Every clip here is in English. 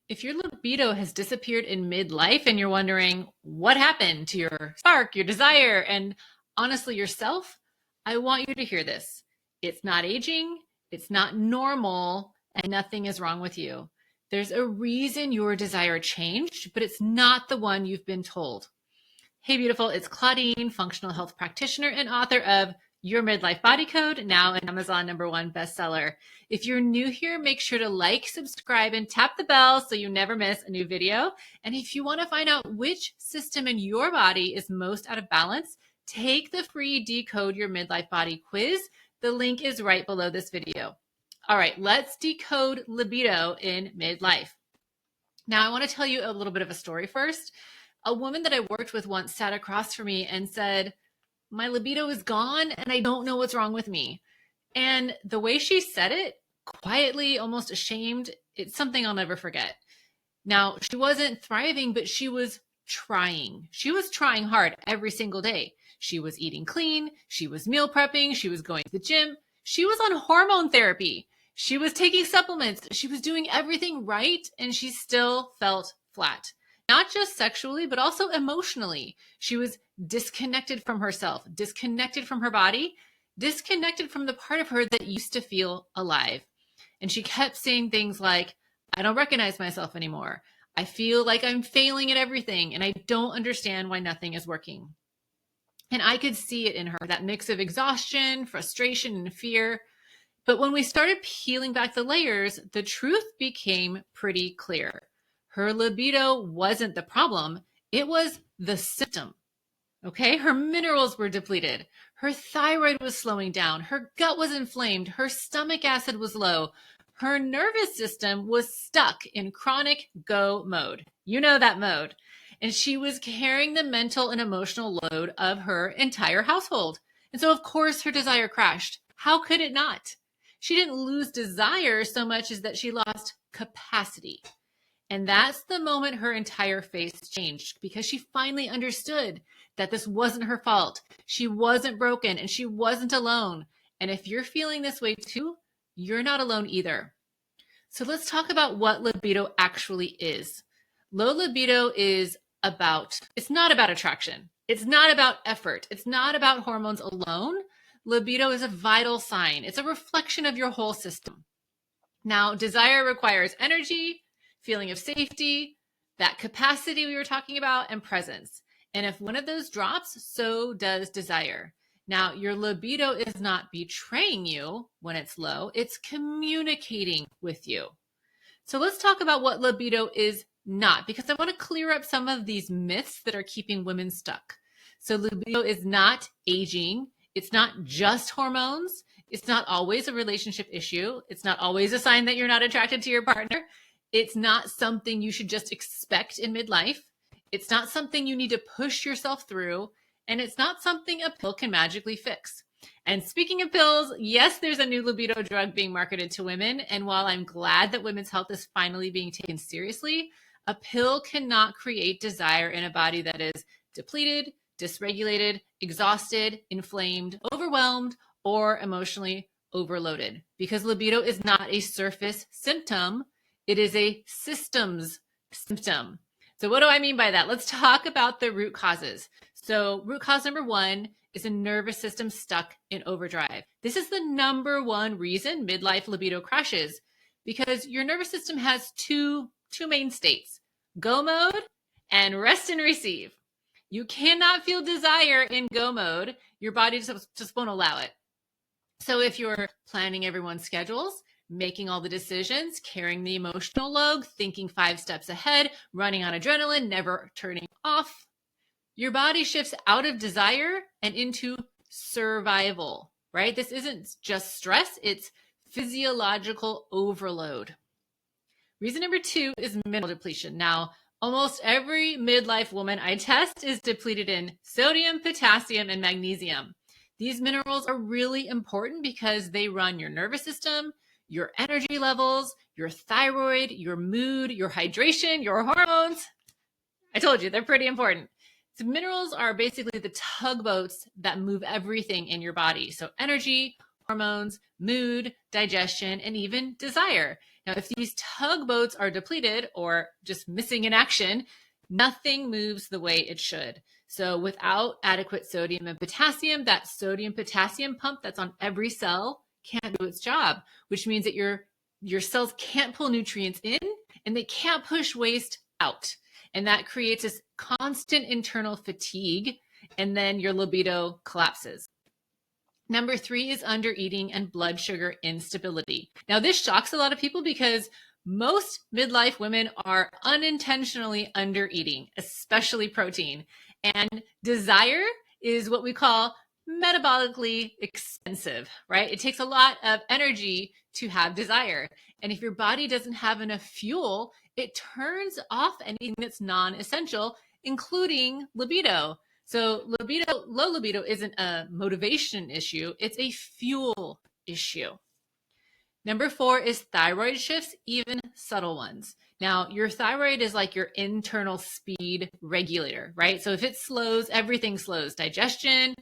If your libido has disappeared in midlife and you're wondering what happened to your spark, your desire, and honestly yourself, I want you to hear this. It's not aging, it's not normal, and nothing is wrong with you. There's a reason your desire changed, but it's not the one you've been told. Hey, beautiful. It's Claudine, functional health practitioner and author of Your Midlife Body Code, now an Amazon #1 bestseller. If you're new here, make sure to like, subscribe, and tap the bell so you never miss a new video. And if you want to find out which system in your body is most out of balance, take the free Decode Your Midlife Body quiz. The link is right below this video. All right, let's decode libido in midlife. Now, I want to tell you a little bit of a story first. A woman that I worked with once sat across from me and said, my libido is gone and I don't know what's wrong with me. And the way she said it, quietly, almost ashamed, it's something I'll never forget. Now, she wasn't thriving, but she was trying. She was trying hard every single day. She was eating clean. She was meal prepping. She was going to the gym. She was on hormone therapy. She was taking supplements. She was doing everything right, and she still felt flat. Not just sexually, but also emotionally. She was disconnected from herself, disconnected from her body, disconnected from the part of her that used to feel alive. And she kept saying things like, I don't recognize myself anymore. I feel like I'm failing at everything, and I don't understand why nothing is working. And I could see it in her, that mix of exhaustion, frustration, and fear. But when we started peeling back the layers, the truth became pretty clear. Her libido wasn't the problem. It was the symptom. Okay. Her minerals were depleted. Her thyroid was slowing down. Her gut was inflamed. Her stomach acid was low. Her nervous system was stuck in chronic go mode. You know that mode. And she was carrying the mental and emotional load of her entire household. And so, of course, her desire crashed. How could it not? She didn't lose desire so much as that she lost capacity. And that's the moment her entire face changed, because she finally understood that this wasn't her fault. She wasn't broken and she wasn't alone. And if you're feeling this way too, you're not alone either. So let's talk about what libido actually is. Low libido is it's not about attraction. It's not about effort. It's not about hormones alone. Libido is a vital sign. It's a reflection of your whole system. Now, desire requires energy, feeling of safety, that capacity we were talking about, and presence. And if one of those drops, so does desire. Now, your libido is not betraying you when it's low. It's communicating with you. So let's talk about what libido is not, because I want to clear up some of these myths that are keeping women stuck. So libido is not aging. It's not just hormones. It's not always a relationship issue. It's not always a sign that you're not attracted to your partner. It's not something you should just expect in midlife. It's not something you need to push yourself through. And it's not something a pill can magically fix. And speaking of pills, yes, there's a new libido drug being marketed to women. And while I'm glad that women's health is finally being taken seriously, a pill cannot create desire in a body that is depleted, dysregulated, exhausted, inflamed, overwhelmed, or emotionally overloaded. Because libido is not a surface symptom. It is a systems symptom. So what do I mean by that? Let's talk about the root causes. So root cause number 1 is a nervous system stuck in overdrive. This is the number 1 reason midlife libido crashes, because your nervous system has two main states: go mode and rest and receive. You cannot feel desire in go mode. Your body just won't allow it. So if you're planning everyone's schedules, making all the decisions, carrying the emotional load, thinking 5 steps ahead, running on adrenaline, never turning off, your body shifts out of desire and into survival, right? This isn't just stress, it's physiological overload. Reason number 2 is mineral depletion. Now, almost every midlife woman I test is depleted in sodium, potassium, and magnesium. These minerals are really important because they run your nervous system, your energy levels, your thyroid, your mood, your hydration, your hormones. I told you, they're pretty important. So minerals are basically the tugboats that move everything in your body. So energy, hormones, mood, digestion, and even desire. Now, if these tugboats are depleted or just missing in action, nothing moves the way it should. So without adequate sodium and potassium, that sodium-potassium pump that's on every cell can't do its job, which means that your cells can't pull nutrients in and they can't push waste out. And that creates this constant internal fatigue, and then your libido collapses. Number 3 is undereating and blood sugar instability. Now, this shocks a lot of people because most midlife women are unintentionally undereating, especially protein. And desire is what we call metabolically expensive, right? It takes a lot of energy to have desire. And if your body doesn't have enough fuel, it turns off anything that's non-essential, including libido. So low libido isn't a motivation issue, it's a fuel issue. Number 4 is thyroid shifts, even subtle ones. Now, your thyroid is like your internal speed regulator, right? So if it slows, everything slows. Digestion,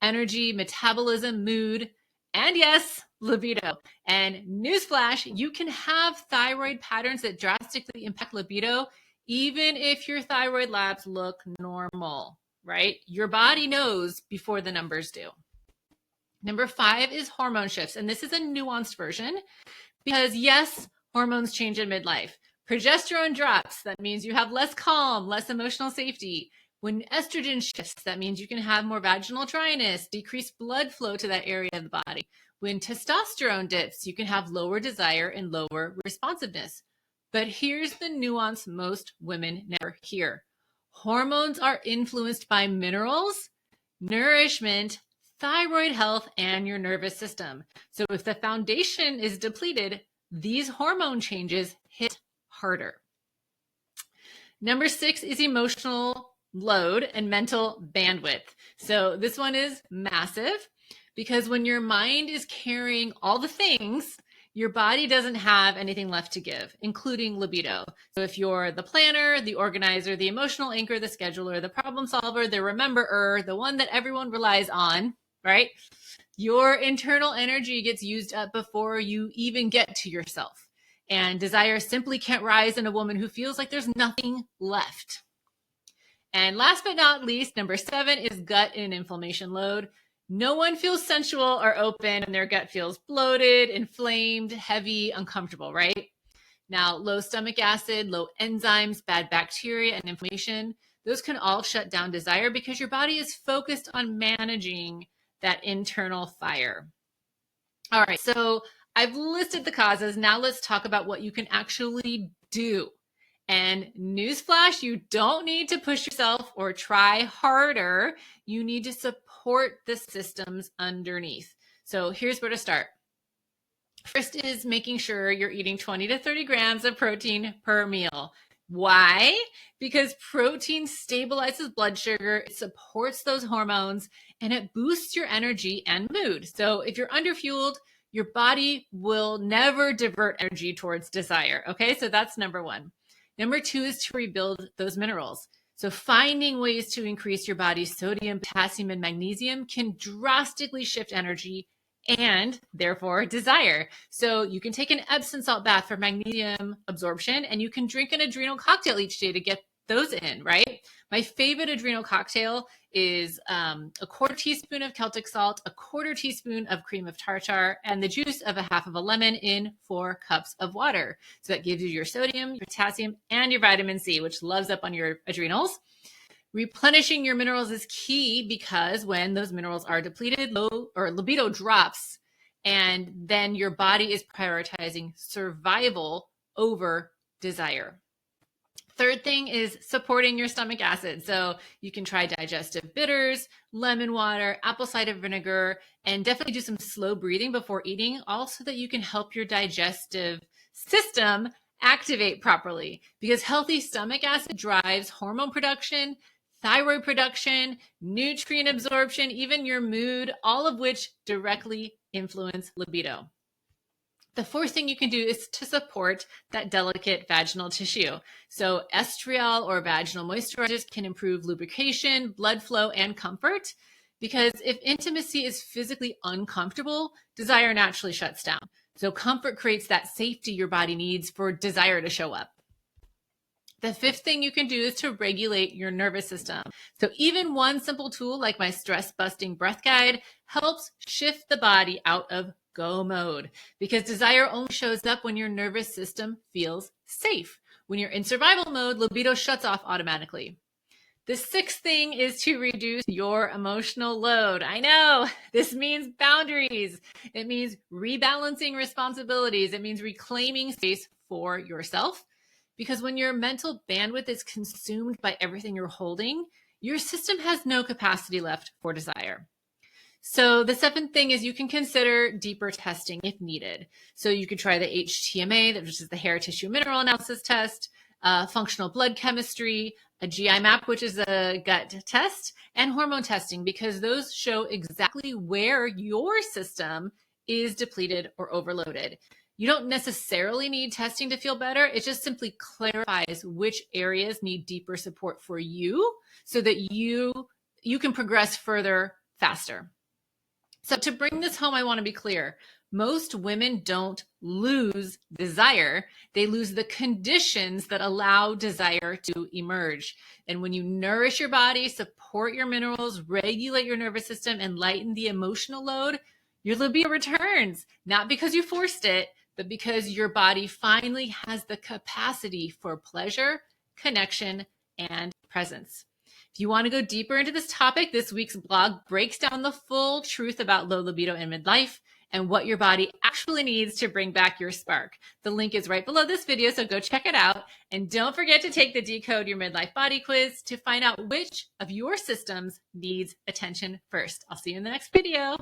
energy, metabolism, mood, and yes, libido. And newsflash, you can have thyroid patterns that drastically impact libido, even if your thyroid labs look normal, right? Your body knows before the numbers do. Number 5 is hormone shifts. And this is a nuanced version because yes, hormones change in midlife. Progesterone drops. That means you have less calm, less emotional safety. When estrogen shifts, that means you can have more vaginal dryness, decreased blood flow to that area of the body. When testosterone dips, you can have lower desire and lower responsiveness. But here's the nuance most women never hear. Hormones are influenced by minerals, nourishment, thyroid health, and your nervous system. So if the foundation is depleted, these hormone changes hit harder. Number 6 is emotional load and mental bandwidth. So this one is massive because when your mind is carrying all the things, your body doesn't have anything left to give, including libido. So if you're the planner, the organizer, the emotional anchor, the scheduler, the problem solver, the rememberer, the one that everyone relies on, right? Your internal energy gets used up before you even get to yourself. And desire simply can't rise in a woman who feels like there's nothing left. And last but not least, number 7 is gut and inflammation load. No one feels sensual or open and their gut feels bloated, inflamed, heavy, uncomfortable, right? Now, low stomach acid, low enzymes, bad bacteria, and inflammation, those can all shut down desire because your body is focused on managing that internal fire. All right, so I've listed the causes. Now let's talk about what you can actually do. And newsflash, you don't need to push yourself or try harder. You need to support the systems underneath. So here's where to start. First is making sure you're eating 20 to 30 grams of protein per meal. Why? Because protein stabilizes blood sugar, it supports those hormones, and it boosts your energy and mood. So if you're underfueled, your body will never divert energy towards desire. Okay, so that's number 1. Number 2 is to rebuild those minerals. So finding ways to increase your body's sodium, potassium, and magnesium can drastically shift energy and therefore desire. So you can take an Epsom salt bath for magnesium absorption, and you can drink an adrenal cocktail each day to get those in, right? My favorite adrenal cocktail is a 1/4 teaspoon of Celtic salt, a 1/4 teaspoon of cream of tartar, and the juice of a half of a lemon in 4 cups of water. So that gives you your sodium, your potassium, and your vitamin C, which loves up on your adrenals. Replenishing your minerals is key because when those minerals are depleted, libido drops, and then your body is prioritizing survival over desire. Third thing is supporting your stomach acid. So you can try digestive bitters, lemon water, apple cider vinegar, and definitely do some slow breathing before eating, also that you can help your digestive system activate properly, because healthy stomach acid drives hormone production, thyroid production, nutrient absorption, even your mood, all of which directly influence libido. The 4th thing you can do is to support that delicate vaginal tissue. So estriol or vaginal moisturizers can improve lubrication, blood flow, and comfort, because if intimacy is physically uncomfortable, desire naturally shuts down. So comfort creates that safety your body needs for desire to show up. The fifth thing you can do is to regulate your nervous system. So even one simple tool like my stress busting breath guide helps shift the body out of go mode, because desire only shows up when your nervous system feels safe. When you're in survival mode, libido shuts off automatically. The sixth thing is to reduce your emotional load. I know this means boundaries. It means rebalancing responsibilities. It means reclaiming space for yourself. Because when your mental bandwidth is consumed by everything you're holding, your system has no capacity left for desire. So the seventh thing is you can consider deeper testing if needed. So you could try the HTMA, which is the hair tissue mineral analysis test, functional blood chemistry, a GI map, which is a gut test, and hormone testing, because those show exactly where your system is depleted or overloaded. You don't necessarily need testing to feel better. It just simply clarifies which areas need deeper support for you so that you can progress further faster. So to bring this home, I want to be clear. Most women don't lose desire. They lose the conditions that allow desire to emerge. And when you nourish your body, support your minerals, regulate your nervous system, and lighten the emotional load, your libido returns, not because you forced it, but because your body finally has the capacity for pleasure, connection, and presence. If you want to go deeper into this topic, this week's blog breaks down the full truth about low libido in midlife and what your body actually needs to bring back your spark. The link is right below this video, so go check it out. And don't forget to take the Decode Your Midlife Body Quiz to find out which of your systems needs attention first. I'll see you in the next video.